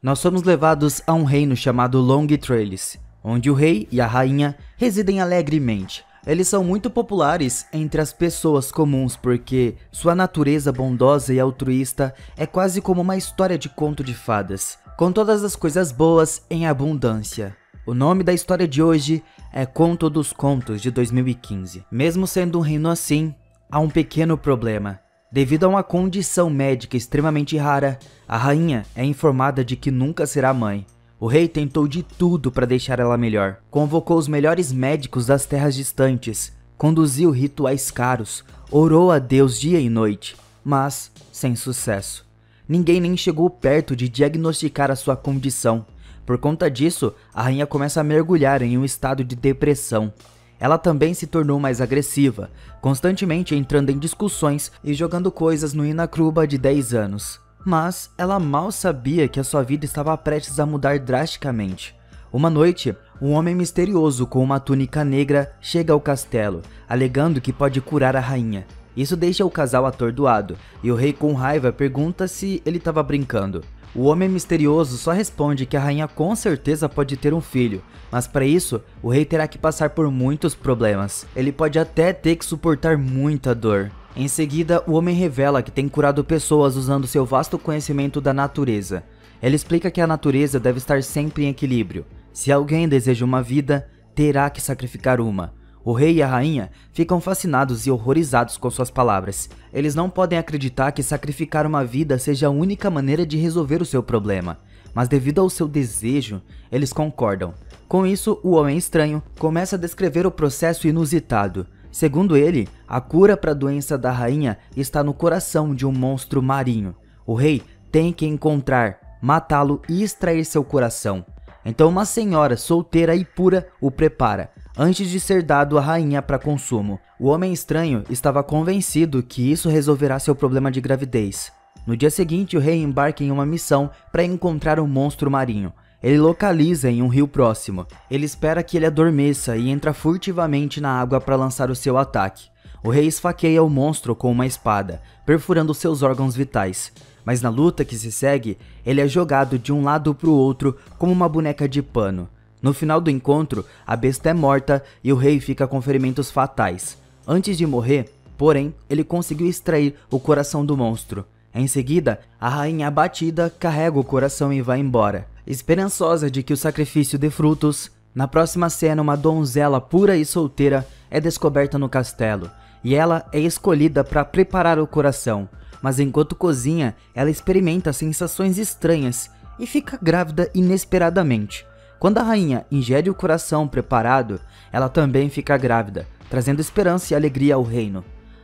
Nós somos levados a um reino chamado Long Trails, onde o rei e a rainha residem alegremente. Eles são muito populares entre as pessoas comuns porque sua natureza bondosa e altruísta é quase como uma história de conto de fadas, com todas as coisas boas em abundância. O nome da história de hoje é Conto dos Contos de 2015. Mesmo sendo um reino assim, há um pequeno problema. Devido a uma condição médica extremamente rara, a rainha é informada de que nunca será mãe. O rei tentou de tudo para deixar ela melhor. Convocou os melhores médicos das terras distantes, conduziu rituais caros, orou a Deus dia e noite, mas sem sucesso. Ninguém nem chegou perto de diagnosticar a sua condição. Por conta disso, a rainha começa a mergulhar em um estado de depressão. Ela também se tornou mais agressiva, constantemente entrando em discussões e jogando coisas no Inacruba de 10 anos. Mas ela mal sabia que a sua vida estava prestes a mudar drasticamente. Uma noite, um homem misterioso com uma túnica negra chega ao castelo, alegando que pode curar a rainha. Isso deixa o casal atordoado, e o rei com raiva pergunta se ele estava brincando. O homem misterioso só responde que a rainha com certeza pode ter um filho, mas para isso, o rei terá que passar por muitos problemas. Ele pode até ter que suportar muita dor. Em seguida, o homem revela que tem curado pessoas usando seu vasto conhecimento da natureza. Ele explica que a natureza deve estar sempre em equilíbrio. Se alguém deseja uma vida, terá que sacrificar uma. O rei e a rainha ficam fascinados e horrorizados com suas palavras. Eles não podem acreditar que sacrificar uma vida seja a única maneira de resolver o seu problema. Mas devido ao seu desejo, eles concordam. Com isso, o homem estranho começa a descrever o processo inusitado. Segundo ele, a cura para a doença da rainha está no coração de um monstro marinho. O rei tem que encontrar, matá-lo e extrair seu coração. Então uma senhora solteira e pura o prepara, antes de ser dado à rainha para consumo. O homem estranho estava convencido que isso resolverá seu problema de gravidez. No dia seguinte, o rei embarca em uma missão para encontrar o monstro marinho. Ele localiza em um rio próximo. Ele espera que ele adormeça e entra furtivamente na água para lançar o seu ataque. O rei esfaqueia o monstro com uma espada, perfurando seus órgãos vitais. Mas na luta que se segue, ele é jogado de um lado para o outro como uma boneca de pano. No final do encontro, a besta é morta e o rei fica com ferimentos fatais. Antes de morrer, porém, ele conseguiu extrair o coração do monstro. Em seguida, a rainha abatida carrega o coração e vai embora. Esperançosa de que o sacrifício dê frutos, na próxima cena uma donzela pura e solteira é descoberta no castelo, e ela é escolhida para preparar o coração, mas enquanto cozinha, ela experimenta sensações estranhas e fica grávida inesperadamente. Quando a rainha ingere o coração preparado, ela também fica grávida, trazendo esperança e alegria ao reino.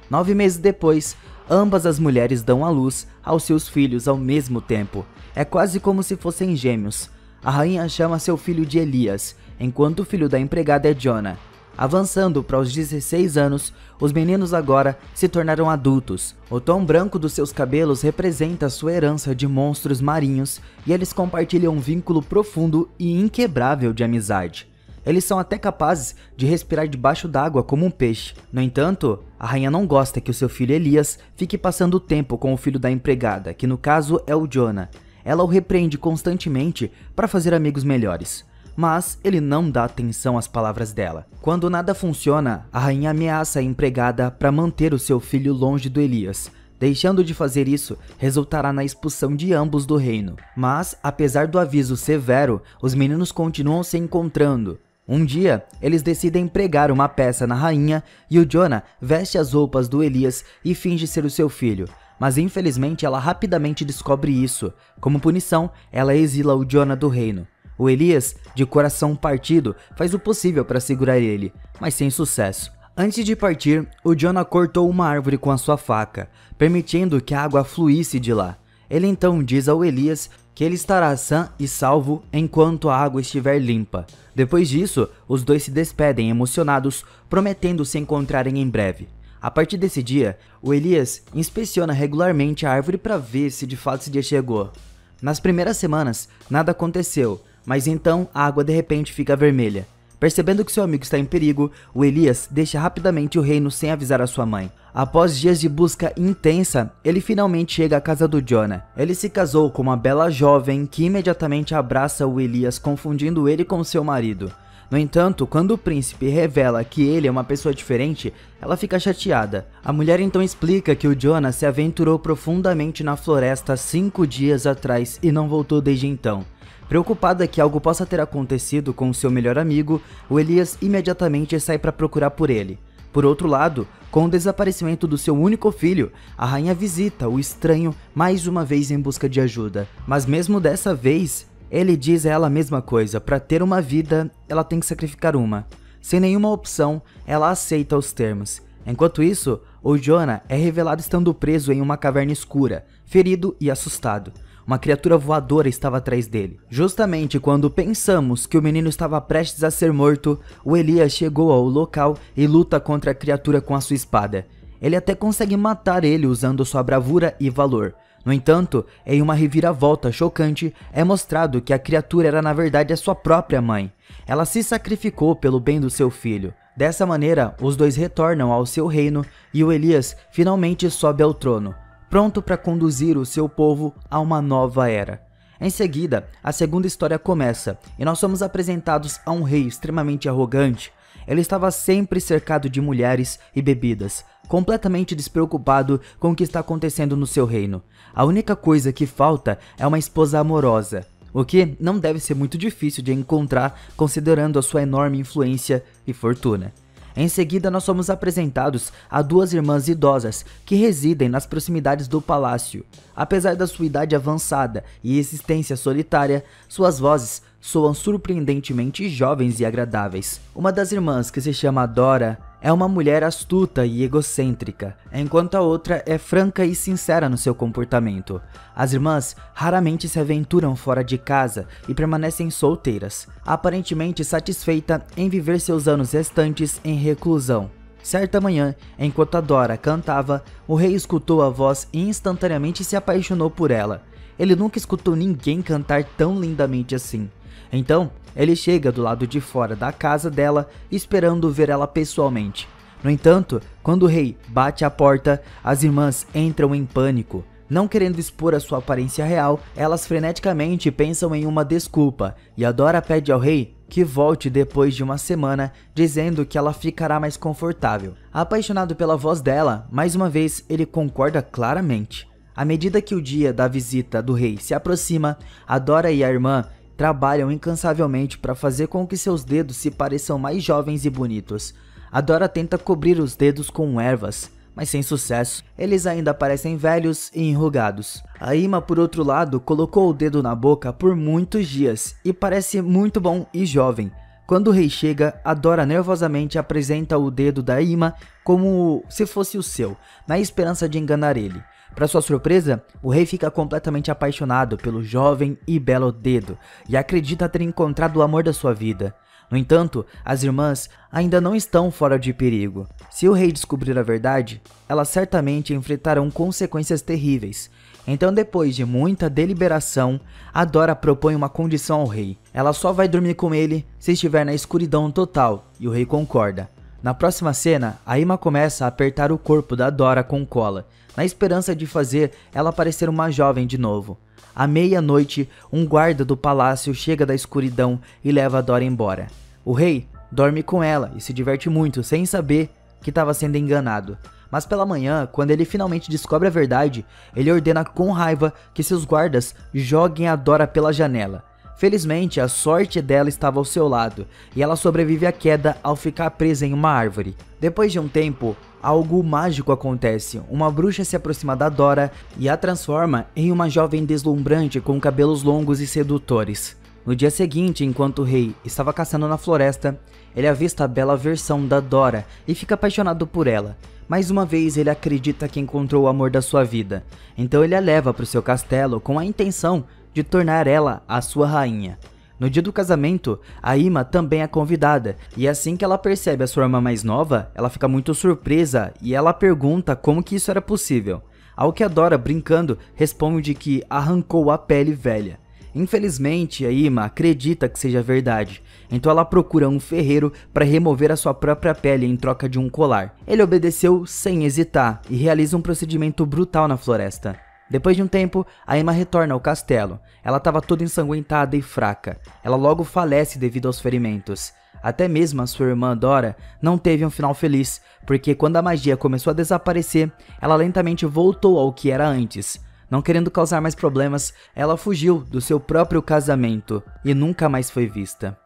9 meses depois, ambas as mulheres dão à luz aos seus filhos ao mesmo tempo. É quase como se fossem gêmeos. A rainha chama seu filho de Elias, enquanto o filho da empregada é Jonah. Avançando para os 16 anos, os meninos agora se tornaram adultos. O tom branco dos seus cabelos representa sua herança de monstros marinhos e eles compartilham um vínculo profundo e inquebrável de amizade. Eles são até capazes de respirar debaixo d'água como um peixe. No entanto, a rainha não gosta que o seu filho Elias fique passando tempo com o filho da empregada, que no caso é o Jonah. Ela o repreende constantemente para fazer amigos melhores. Mas ele não dá atenção às palavras dela. Quando nada funciona, a rainha ameaça a empregada para manter o seu filho longe do Elias. Deixando de fazer isso, resultará na expulsão de ambos do reino. Mas, apesar do aviso severo, os meninos continuam se encontrando. Um dia, eles decidem pregar uma peça na rainha e o Jonah veste as roupas do Elias e finge ser o seu filho. Mas infelizmente ela rapidamente descobre isso. Como punição, ela exila o Jonah do reino. O Elias, de coração partido, faz o possível para segurar ele, mas sem sucesso. Antes de partir, o Jonah cortou uma árvore com a sua faca, permitindo que a água fluísse de lá. Ele então diz ao Elias que ele estará sã e salvo enquanto a água estiver limpa. Depois disso, os dois se despedem emocionados, prometendo se encontrarem em breve. A partir desse dia, o Elias inspeciona regularmente a árvore para ver se de fato esse dia chegou. Nas primeiras semanas, nada aconteceu, mas então a água de repente fica vermelha. Percebendo que seu amigo está em perigo, o Elias deixa rapidamente o reino sem avisar a sua mãe. Após dias de busca intensa, ele finalmente chega à casa do Jonah. Ele se casou com uma bela jovem que imediatamente abraça o Elias, confundindo ele com seu marido. No entanto, quando o príncipe revela que ele é uma pessoa diferente, ela fica chateada. A mulher então explica que o Jonah se aventurou profundamente na floresta 5 dias atrás e não voltou desde então. Preocupada que algo possa ter acontecido com seu melhor amigo, o Elias imediatamente sai para procurar por ele. Por outro lado, com o desaparecimento do seu único filho, a rainha visita o estranho mais uma vez em busca de ajuda. Mas mesmo dessa vez, ele diz a ela a mesma coisa: para ter uma vida, ela tem que sacrificar uma. Sem nenhuma opção, ela aceita os termos. Enquanto isso, o Jonah é revelado estando preso em uma caverna escura, ferido e assustado. Uma criatura voadora estava atrás dele. Justamente quando pensamos que o menino estava prestes a ser morto, o Elias chegou ao local e luta contra a criatura com a sua espada. Ele até consegue matar ele usando sua bravura e valor. No entanto, em uma reviravolta chocante, é mostrado que a criatura era na verdade a sua própria mãe. Ela se sacrificou pelo bem do seu filho. Dessa maneira, os dois retornam ao seu reino e o Elias finalmente sobe ao trono, pronto para conduzir o seu povo a uma nova era. Em seguida, a segunda história começa e nós somos apresentados a um rei extremamente arrogante. Ele estava sempre cercado de mulheres e bebidas, completamente despreocupado com o que está acontecendo no seu reino. A única coisa que falta é uma esposa amorosa, o que não deve ser muito difícil de encontrar considerando a sua enorme influência e fortuna. Em seguida, nós somos apresentados a duas irmãs idosas que residem nas proximidades do palácio. Apesar da sua idade avançada e existência solitária, suas vozes soam surpreendentemente jovens e agradáveis. Uma das irmãs, que se chama Dora, é uma mulher astuta e egocêntrica, enquanto a outra é franca e sincera no seu comportamento. As irmãs raramente se aventuram fora de casa e permanecem solteiras, aparentemente satisfeita em viver seus anos restantes em reclusão. Certa manhã, enquanto a Dora cantava, o rei escutou a voz e instantaneamente se apaixonou por ela. Ele nunca escutou ninguém cantar tão lindamente assim. Então, ele chega do lado de fora da casa dela, esperando ver ela pessoalmente. No entanto, quando o rei bate à porta, as irmãs entram em pânico. Não querendo expor a sua aparência real, elas freneticamente pensam em uma desculpa, e a Dora pede ao rei que volte depois de uma semana, dizendo que ela ficará mais confortável. Apaixonado pela voz dela, mais uma vez ele concorda claramente. À medida que o dia da visita do rei se aproxima, a Dora e a irmã trabalham incansavelmente para fazer com que seus dedos se pareçam mais jovens e bonitos. A Dora tenta cobrir os dedos com ervas, mas sem sucesso. Eles ainda parecem velhos e enrugados. A Ima, por outro lado, colocou o dedo na boca por muitos dias e parece muito bom e jovem. Quando o rei chega, a Dora nervosamente apresenta o dedo da Ima como se fosse o seu, na esperança de enganar ele. Para sua surpresa, o rei fica completamente apaixonado pelo jovem e belo dedo e acredita ter encontrado o amor da sua vida. No entanto, as irmãs ainda não estão fora de perigo. Se o rei descobrir a verdade, elas certamente enfrentarão consequências terríveis. Então, depois de muita deliberação, a Dora propõe uma condição ao rei. Ela só vai dormir com ele se estiver na escuridão total, e o rei concorda. Na próxima cena, a Ima começa a apertar o corpo da Dora com cola, na esperança de fazer ela parecer uma jovem de novo. À meia-noite, um guarda do palácio chega da escuridão e leva a Dora embora. O rei dorme com ela e se diverte muito sem saber que estava sendo enganado. Mas pela manhã, quando ele finalmente descobre a verdade, ele ordena com raiva que seus guardas joguem a Dora pela janela. Felizmente, a sorte dela estava ao seu lado, e ela sobrevive à queda ao ficar presa em uma árvore. Depois de um tempo, algo mágico acontece. Uma bruxa se aproxima da Dora e a transforma em uma jovem deslumbrante com cabelos longos e sedutores. No dia seguinte, enquanto o rei estava caçando na floresta, ele avista a bela versão da Dora e fica apaixonado por ela. Mais uma vez, ele acredita que encontrou o amor da sua vida, então ele a leva para o seu castelo com a intenção de tornar ela a sua rainha. No dia do casamento, a Ima também é convidada, e assim que ela percebe a sua irmã mais nova, ela fica muito surpresa e ela pergunta como que isso era possível. Ao que a Dora, brincando, responde que arrancou a pele velha. Infelizmente, a Ima acredita que seja verdade, então ela procura um ferreiro para remover a sua própria pele em troca de um colar. Ele obedeceu sem hesitar e realiza um procedimento brutal na floresta. Depois de um tempo, a Ima retorna ao castelo. Ela estava toda ensanguentada e fraca. Ela logo falece devido aos ferimentos. Até mesmo a sua irmã Dora não teve um final feliz, porque quando a magia começou a desaparecer, ela lentamente voltou ao que era antes. Não querendo causar mais problemas, ela fugiu do seu próprio casamento e nunca mais foi vista.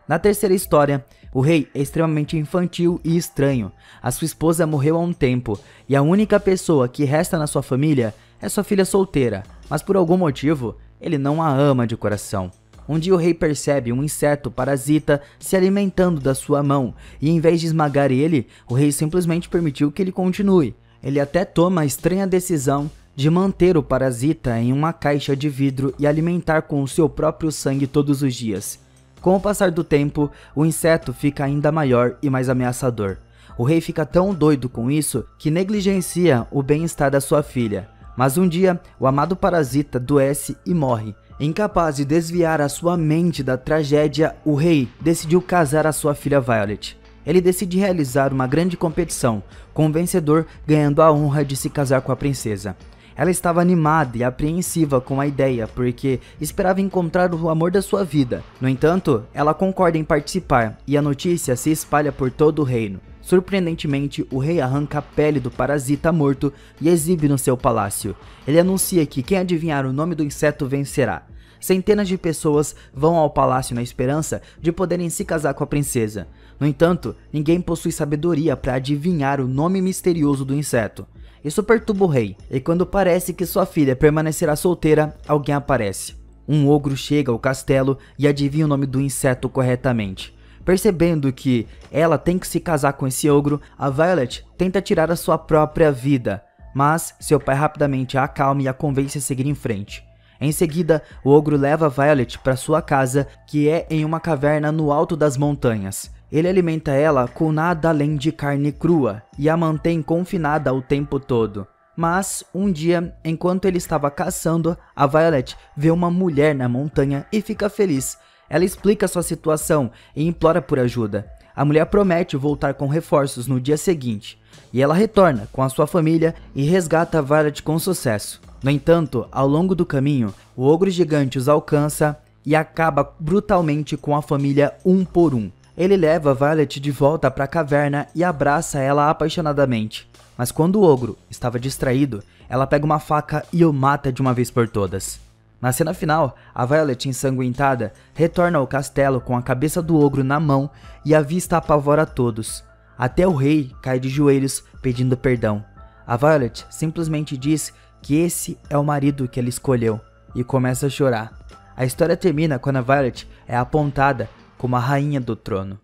Na terceira história, o rei é extremamente infantil e estranho. A sua esposa morreu há um tempo e a única pessoa que resta na sua família é sua filha solteira, mas por algum motivo ele não a ama de coração. Um dia o rei percebe um inseto parasita se alimentando da sua mão e em vez de esmagar ele, o rei simplesmente permitiu que ele continue. Ele até toma a estranha decisão de manter o parasita em uma caixa de vidro e alimentar com o seu próprio sangue todos os dias. Com o passar do tempo, o inseto fica ainda maior e mais ameaçador. O rei fica tão doido com isso que negligencia o bem-estar da sua filha. Mas um dia, o amado parasita adoece e morre. Incapaz de desviar a sua mente da tragédia, o rei decidiu casar a sua filha Violet. Ele decide realizar uma grande competição, com o vencedor ganhando a honra de se casar com a princesa. Ela estava animada e apreensiva com a ideia, porque esperava encontrar o amor da sua vida. No entanto, ela concorda em participar e a notícia se espalha por todo o reino. Surpreendentemente, o rei arranca a pele do parasita morto e exibe no seu palácio. Ele anuncia que quem adivinhar o nome do inseto vencerá. Centenas de pessoas vão ao palácio na esperança de poderem se casar com a princesa. No entanto, ninguém possui sabedoria para adivinhar o nome misterioso do inseto. Isso perturba o rei, e quando parece que sua filha permanecerá solteira, alguém aparece. Um ogro chega ao castelo e adivinha o nome do inseto corretamente. Percebendo que ela tem que se casar com esse ogro, a Violet tenta tirar a sua própria vida, mas seu pai rapidamente a acalma e a convence a seguir em frente. Em seguida, o ogro leva a Violet para sua casa, que é em uma caverna no alto das montanhas. Ele alimenta ela com nada além de carne crua e a mantém confinada o tempo todo. Mas, um dia, enquanto ele estava caçando, a Violet vê uma mulher na montanha e fica feliz. Ela explica sua situação e implora por ajuda. A mulher promete voltar com reforços no dia seguinte, e ela retorna com a sua família e resgata a Violet com sucesso. No entanto, ao longo do caminho, o ogro gigante os alcança e acaba brutalmente com a família um por um. Ele leva a Violet de volta para a caverna e abraça ela apaixonadamente. Mas quando o ogro estava distraído, ela pega uma faca e o mata de uma vez por todas. Na cena final, a Violet ensanguentada retorna ao castelo com a cabeça do ogro na mão e a vista apavora todos. Até o rei cai de joelhos pedindo perdão. A Violet simplesmente diz que esse é o marido que ela escolheu e começa a chorar. A história termina quando a Violet é apontada como a rainha do trono.